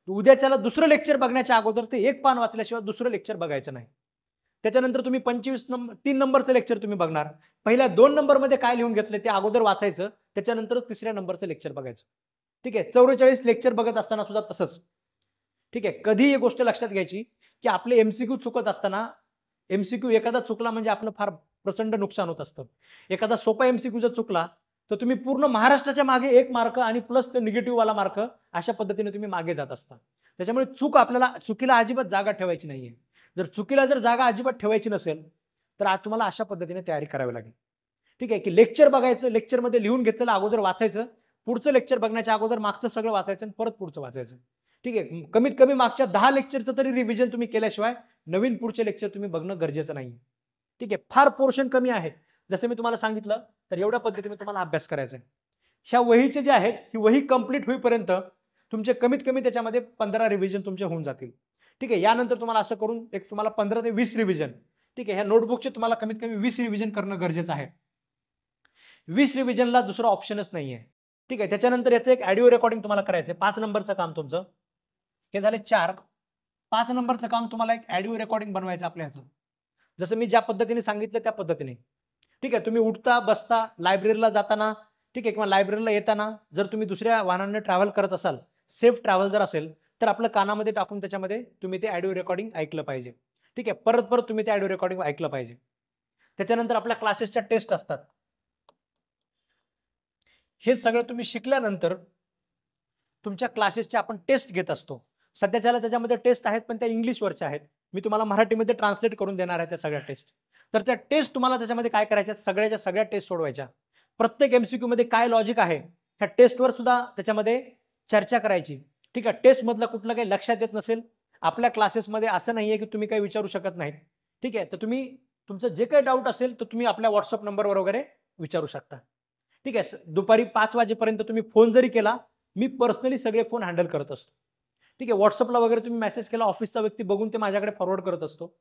उद्याच्याला दुसरं लेक्चर बघण्याच्या अगोदर ते 1 पान वाचल्याशिवाय दुसरं लेक्चर बघायचं नाही. त्याच्यानंतर तुम्ही 3 नंबरचं लेक्चर तुम्ही बघणार. पहिल्या 2 नंबरमध्ये काय लिहून घेतलं ते अगोदर वाचायचं, त्याच्यानंतरच तिसऱ्या नंबरचं लेक्चर बघायचं. ठीक आहे, 44 लेक्चर बघत असताना सुद्धा तसंच. ठीक आहे, कधी ही गोष्ट लक्षात घ्यायची, की आपले MCQ चुकत असताना MCQ एखादा चुकला म्हणजे आपलं फार प्रचंड नुकसान होत असतं. एखादा सोपा MCQ जर चुकला, तर तुम्ही पूर्ण महाराष्ट्राच्या मागे 1 मार्क आणि प्लस निगेटिव्ह वाला मार्क अशा पद्धतीने तुम्ही मागे जात असता. त्याच्यामुळे चुकीला अजिबात जागा ठेवायची नाहीये. चुकीला जागा अजिबात ठेवायची नसेल, तर आज तुम्हाला अशा पद्धतीने तयारी करावी लागेल. ठीक आहे, की लेक्चर बघायचं, लेक्चरमध्ये लिहून घेतलेलं अगोदर वाचायचं, पुढचं लेक्चर बघण्याच्या अगोदर मागचं सगळं वाचायचं आणि परत पुढचं वाचायचं. ठीक आहे, कमीत कमी मागच्या 10 लेक्चरचं तरी रिव्हिजन तुम्ही केल्याशिवाय नवीन पुढचे लेक्चर तुम्ही बघणं गरजेचं नाही. ठीक आहे, फार पोर्शन कमी आहे. जसं मी तुम्हाला सांगितलं, तर एवढ्या पद्धतीने तुम्हाला अभ्यास करायचा आहे. ह्या वहीचे जे आहेत, ही वही कंप्लीट होईपर्यंत तुमचे कमीत कमी त्याच्यामध्ये 15 रिव्हिजन तुमचे होऊन जातील. ठीक आहे, यानंतर तुम्हाला असं करून एक तुम्हाला 15 ते 20 रिव्हिजन, ठीक आहे, ह्या नोटबुकचे तुम्हाला कमीत कमी 20 रिव्हिजन करणं गरजेचं आहे. 20 रिव्हिजनला दुसरा ऑप्शनच नाहीये. ठीक आहे, त्याच्यानंतर याचं एक ऑडिओ रेकॉर्डिंग तुम्हाला करायचं आहे. 5 नंबरचं काम तुमचं हे झाले 4. 5 नंबरचं काम तुम्हाला एक ऑडिओ रेकॉर्डिंग बनवायचं आपल्या ह्याचं. जसं मी ज्या पद्धतीने सांगितलं त्या पद्धतीने. ठीक आहे, तुम्ही उठता, बसता, लायब्ररीला जाताना, ठीक आहे, किंवा लायब्ररीला येताना जर तुम्ही दुसऱ्या वाहनाने ट्रॅव्हल करत असाल, सेफ ट्रॅव्हल जर असेल, तर आपलं कानामध्ये टाकून त्याच्यामध्ये तुम्ही ते ऑडिओ रेकॉर्डिंग ऐकलं पाहिजे. ठीक आहे, परत परत तुम्ही ते ऑडिओ रेकॉर्डिंग ऐकलं पाहिजे. त्याच्यानंतर आपल्या क्लासेसच्या टेस्ट असतात. हे सगळं तुम्ही शिकल्यानंतर तुमच्या क्लासेसच्या आपण टेस्ट घेत असतो. सध्याच्याला त्याच्यामध्ये टेस्ट आहेत, पण त्या इंग्लिशवरच्या आहेत. मी तुम्हाला मराठीमध्ये ट्रान्सलेट करून देणार आहे त्या सगळ्या टेस्ट. तर त्या टेस्ट तुम्हाला त्याच्यामध्ये काय करायच्या, सगळ्याच्या सगळ्या टेस्ट सोडवायच्या. प्रत्येक MCQ मध्ये काय लॉजिक आहे, ह्या टेस्टवर सुद्धा त्याच्यामध्ये चर्चा करायची. ठीक आहे, टेस्टमधलं कुठलं काही लक्षात येत नसेल, आपल्या क्लासेसमध्ये असं नाहीये की तुम्ही काही विचारू शकत नाहीत. ठीक आहे, तर तुम्ही तुमचं जे काही डाऊट असेल, तर तुम्ही आपल्या WhatsApp नंबरवर वगैरे विचारू शकता. ठीक आहे, दुपारी 5 वाजेपर्यंत तुम्ही फोन जरी केला, मी पर्सनली सगळे फोन हँडल करत असतो. ठीक आहे, WhatsAppला वगैरे तुम्ही मेसेज केला, ऑफिसचा व्यक्ती बघून ते माझ्याकडे फॉरवर्ड करत असतो.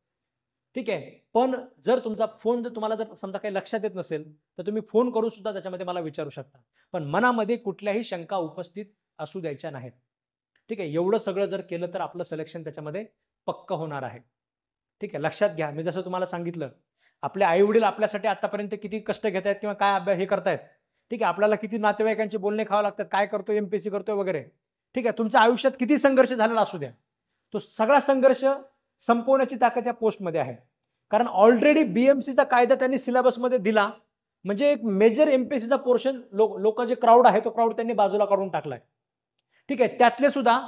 ठीक आहे, पण जर तुमचा फोन तुम्हाला समजा काही लक्षात येत नसेल, तर तुम्ही फोन करून सुद्धा त्याच्यामध्ये मला विचारू शकता. पण मनामध्ये कुठल्याही शंका उपस्थित असू द्यायच्या नाहीत. ठीक आहे, एवढं सगळं जर केलं तर आपलं सिलेक्शन त्याच्यामध्ये पक्क होणार आहे. ठीक आहे, लक्षात घ्या, मी जसं तुम्हाला सांगितलं, आपले आई-वडील आपल्यासाठी आतापर्यंत किती कष्ट घेत आहेत किंवा काय अभ्यास हे करतायत. ठीक आहे, आपल्याला किती नातेवाईकांचे बोलणे खावं लागतात, काय करतोय, MPSC करतोय वगैरे. ठीक आहे, तुमच्या आयुष्यात किती संघर्ष झालेला असू द्या, तो सगळा संघर्ष संपवण्याची ताकद या पोस्टमध्ये आहे. कारण ऑलरेडी BMCचा कायदा त्यांनी सिलेबसमध्ये दिला, म्हणजे एक मेजर MPSCचा पोर्शन लोक जे क्राऊड आहे, तो क्राऊड त्यांनी बाजूला काढून टाकलाय. ठीक आहे, त्यातले सुद्धा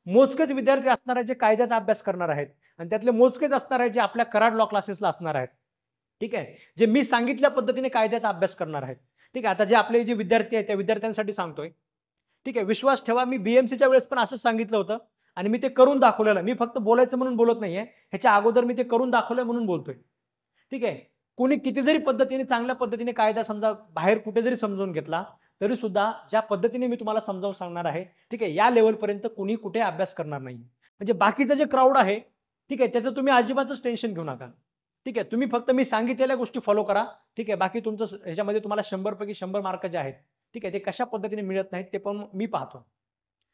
मोजकेच विद्यार्थी असणार आहेत जे कायद्याचा अभ्यास करणार आहेत, आणि त्यातले मोजकेच असणार आहेत जे आपल्या कराड लॉ क्लासेसला असणार आहेत. ठीक आहे, जे मी सांगितल्या पद्धतीने कायद्याचा अभ्यास करणार आहेत. ठीक आहे, आता जे आपले जे विद्यार्थी आहेत त्या विद्यार्थ्यांसाठी सांगतोय. ठीक आहे, विश्वास ठेवा, मी BMCच्या वेळेस पण असंच सांगितलं होतं आणि मी ते करून दाखवलेलं. मी फक्त बोलायचं म्हणून बोलत नाहीये, ह्याच्या अगोदर मी ते करून दाखवलंय म्हणून बोलतोय. ठीक आहे, कोणी किती जरी पद्धतीने चांगल्या पद्धतीने कायदा समजा बाहेर कुठे जरी समजून घेतला, तरी सुद्धा ज्या पद्धतीने मी तुम्हाला समजावून सांगणार आहे, ठीक आहे, या लेवलपर्यंत कोणी कुठे अभ्यास करणार नाही. म्हणजे बाकीचं जे क्राऊड आहे, ठीक आहे, त्याचं तुम्ही अजिबातच टेन्शन घेऊ नका. ठीक आहे, तुम्ही फक्त मी सांगितलेल्या गोष्टी फॉलो करा. ठीक आहे, बाकी तुमचं ह्याच्यामध्ये तुम्हाला 100 पैकी 100 मार्क जे आहेत, ठीक आहे, ते कशा पद्धतीने मिळत नाहीत ते पण मी पाहतो.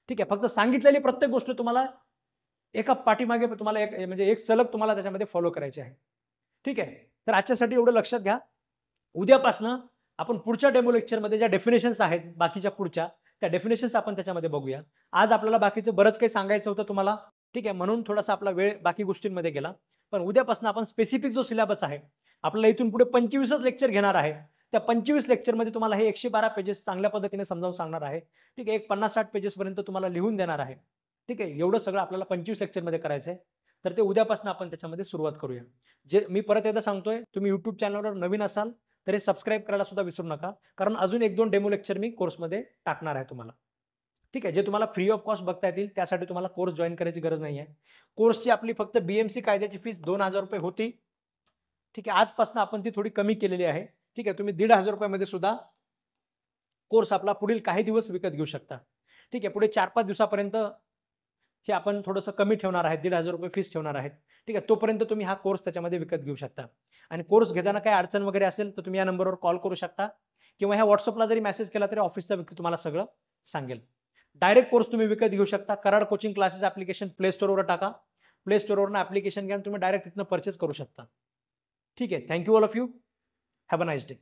ठीक आहे, फक्त सांगितलेली प्रत्येक गोष्ट तुम्हाला एका पाठीमागे तुम्हाला म्हणजे एक सलग तुम्हाला त्याच्यामध्ये फॉलो करायची आहे. ठीक आहे, तर आजच्यासाठी एवढं लक्षात घ्या. उद्यापासनं आपण पुढच्या डेमो लेक्चरमध्ये ज्या डेफिनेशन्स आहेत बाकीच्या पुढच्या, त्या डेफिनेशन्स आपण त्याच्यामध्ये बघूया. आज आपल्याला बाकीचं बरंच काही सांगायचं होतं तुम्हाला. ठीक आहे, म्हणून थोडासा आपला वेळ बाकी गोष्टींमध्ये गेला. पण उद्यापासून आपण स्पेसिफिक जो सिलेबस आहे आपल्याला इथून पुढे 25च लेक्चर घेणार आहे. त्या 25 लेक्चरमध्ये तुम्हाला हे 112 पेजेस चांगल्या पद्धतीने समजावून सांगणार आहे. ठीक आहे. एक 50-60 पेजेसपर्यंत तुम्हाला लिहून देणार आहे. ठीक आहे. एवढं सगळं आपल्याला 25 लेक्चरमध्ये करायचं आहे. तर ते उद्यापासून आपण त्याच्यामध्ये सुरुवात करूया. जे मी परत एकदा सांगतोय, तुम्ही YouTube चॅनलवर नवीन असाल तर हे सबस्क्राईब करायला सुद्धा विसरू नका. कारण अजून 1-2 डेमो लेक्चर मी कोर्समध्ये टाकणार आहे तुम्हाला. ठीक आहे. जे तुम्हाला फ्री ऑफ कॉस्ट बघता येतील त्यासाठी तुम्हाला कोर्स जॉइन करायची गरज नाही आहे. कोर्सची आपली फक्त BMC कायद्याची फीस ₹2000 होती. ठीक आहे. आजपासून आपण ती थोडी कमी केलेली आहे. ठीक आहे. तुम्ही ₹1500 मध्ये सुद्धा कोर्स आपला पुढील काही दिवस विकत घेऊ शकता. ठीक आहे. पुढे 4-5 दिवसापर्यंत हे आपण थोडंसं कमी ठेवणार आहे. ₹1500 फीस ठेवणार आहेत. ठीक आहे. तोपर्यंत तुम्ही हा कोर्स त्याच्यामध्ये विकत घेऊ शकता. आणि कोर्स घेताना काही अडचण वगैरे असेल तर तुम्ही या नंबरवर कॉल करू शकता किंवा ह्या WhatsAppला जरी मेसेज केला तरी ऑफिसचा व्यक्ती तुम्हाला सगळं सांगेल. डायरेक्ट कोर्स तुम्ही विकत घेऊ शकता. Karad coaching classes application play स्टोअरवर टाका. प्ले स्टोअरवरून ॲप्लिकेशन घ्या आणि तुम्ही डायरेक्ट तिथनं परचेस करू शकता. ठीक आहे. Thank you all of you. Have a nice day.